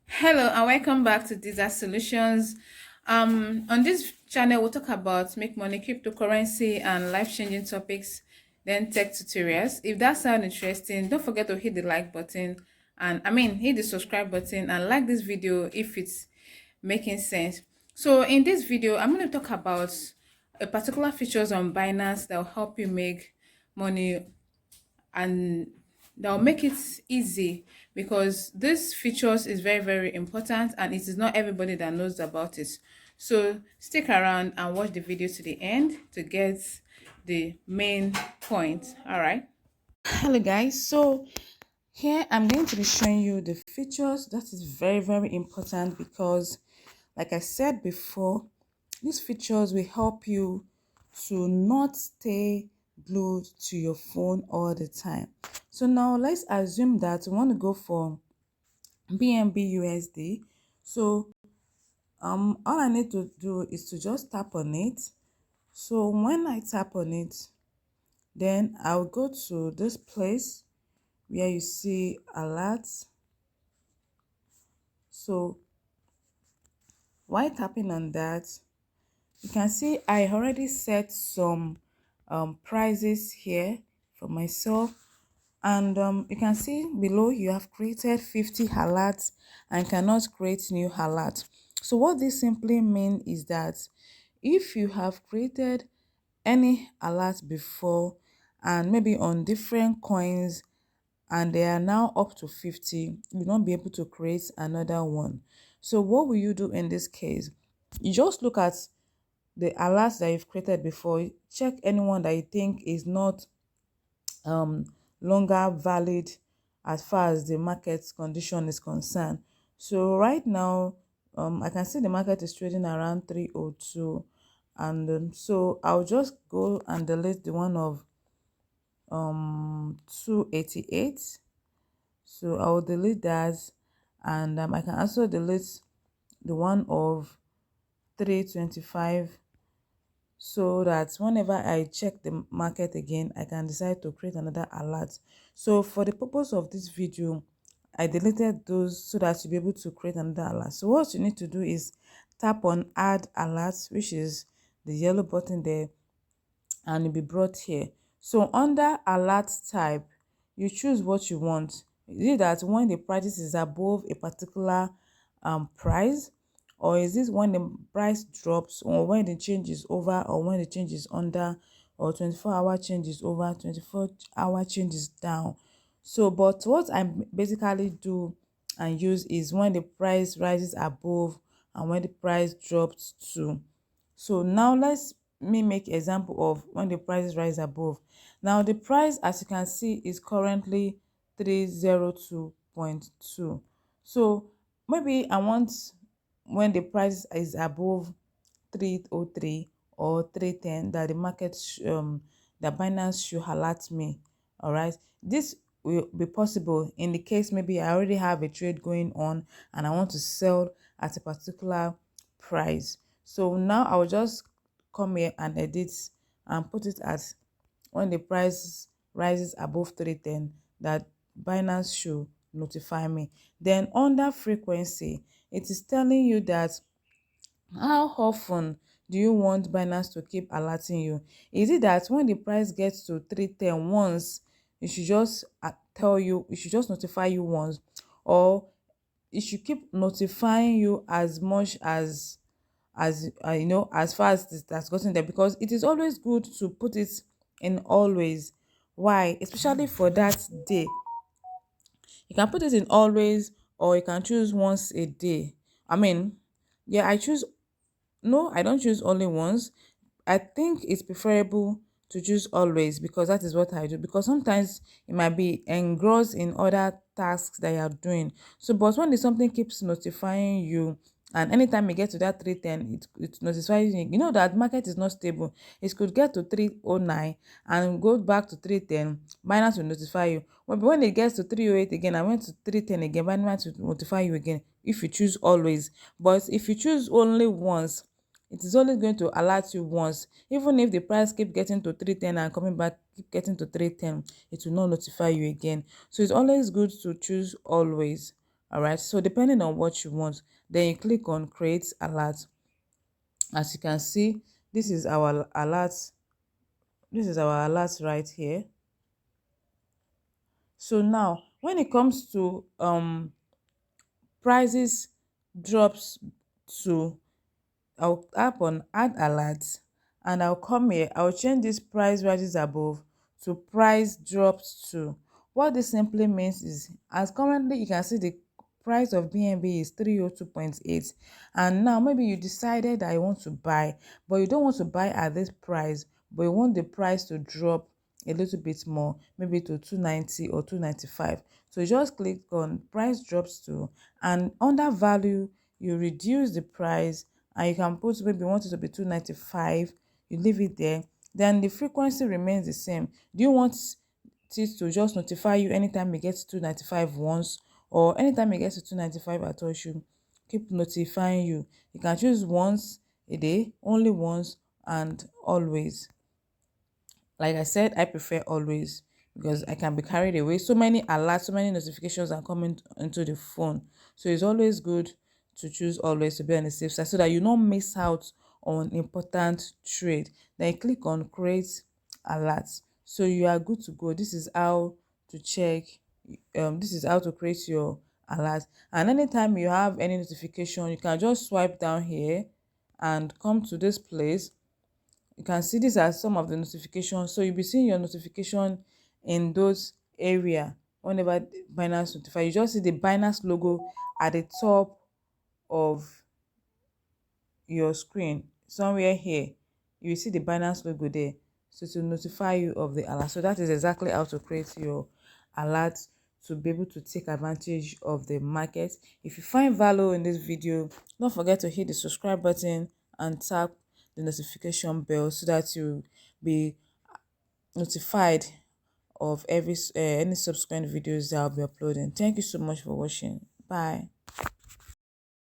Hello and welcome back to Dizasolutions. On this channel, we'll talk about make money, cryptocurrency, and life-changing topics, then tech tutorials. If that sounds interesting, don't forget to hit the like button and hit the subscribe button and like this video if it's making sense. So in this video, I'm going to talk about a particular features on Binance that will help you make money and they'll make it easy because this features is very important and it is not everybody that knows about it. So stick around and watch the video to the end to get the main point. All right. Hello guys, so here I'm going to be showing you the features that is very important because like I said before, these features will help you to not stay glued to your phone all the time. So now let's assume that we want to go for BNB USD. So all I need to do is to just tap on it. So when I tap on it, then I'll go to this place where you see alerts. So while tapping on that, you can see I already set some prices here for myself, and you can see below you have created 50 alerts and cannot create new alerts. So what this simply means is that if you have created any alert before and maybe on different coins and they are now up to 50, you will not be able to create another one. So what will you do in this case? You just look at the alerts that you've created before, check anyone that you think is not um longer valid as far as the market condition is concerned. So right now I can see the market is trading around 302, and so I'll just go and delete the one of 288. So I'll delete that, and I can also delete the one of 325, so that whenever I check the market again, I can decide to create another alert. So for the purpose of this video, I deleted those so that you'll be able to create another alert. So what you need to do is tap on add alert, which is the yellow button there, and you'll be brought here. So under alert type, you choose what you want. Is it that when the price is above a particular price, or is this when the price drops, or when the change is over, or when the change is under, or 24-hour change is over, 24-hour change is down? So but what I basically do and use is when the price rises above and when the price drops too. So now let's me make example of when the prices rise above. Now the price, as you can see, is currently 302.2. So maybe I want when the price is above 303 or 310 that the market that Binance should alert me. All right, this will be possible in the case maybe I already have a trade going on and I want to sell at a particular price. So now I will just come here and edit and put it as when the price rises above 310 that Binance should notify me. Then under frequency, it is telling you that how often do you want Binance to keep alerting you? Is it that when the price gets to 310 once, it should just tell you, it should just notify you once, or it should keep notifying you as much as far as it has gotten there? Because it is always good to put it in always. Why? Especially for that day. You can put it in always, or you can choose once a day. Yeah, I choose no, I don't choose only once. I think it's preferable to choose always because that is what I do. Because sometimes it might be engrossed in other tasks that you are doing. So, but when the something keeps notifying you, and anytime you get to that 310, it notifies you. You know that market is not stable. It could get to 309 and go back to 310. Binance will notify you. But when it gets to 308 again, I went to 310 again. Binance will notify you again if you choose always. But if you choose only once, it is only going to alert you once. Even if the price keep getting to 310 and coming back, keep getting to 310, it will not notify you again. So it's always good to choose always. All right, so depending on what you want, then you click on create alert. As you can see, this is our alert. This is our alert right here. So now when it comes to prices drops to, I'll tap on add alert, and I'll come here. I'll change this price rises above to price drops to. What this simply means is, as currently you can see the price of BNB is 302.8, and now maybe you decided that you want to buy, but you don't want to buy at this price, but you want the price to drop a little bit more, maybe to 290 or 295. So you just click on price drops to, and under value you reduce the price, and you can put, maybe you want it to be 295, you leave it there. Then the frequency remains the same. Do you want it to just notify you anytime you get to 295 once, or anytime you get to 295 at all? Should keep notifying you. You can choose once a day, only once, and always. Like I said, I prefer always, because I can be carried away. So many alerts, so many notifications are coming into the phone. So it's always good to choose always, to be on the safe side, so that you don't miss out on important trade. Then you click on create alerts. So you are good to go. This is how to check, this is how to create your alert. And anytime you have any notification, you can just swipe down here and come to this place. You can see these are some of the notifications. So you'll be seeing your notification in those area. Whenever Binance notify you, just see the Binance logo at the top of your screen, somewhere here. You will see the Binance logo there, so to notify you of the alert. So that is exactly how to create your alert, to be able to take advantage of the market. If you find value in this video, don't forget to hit the subscribe button and tap the notification bell, so that you be notified of every any subsequent videos that I'll be uploading. Thank you so much for watching. Bye.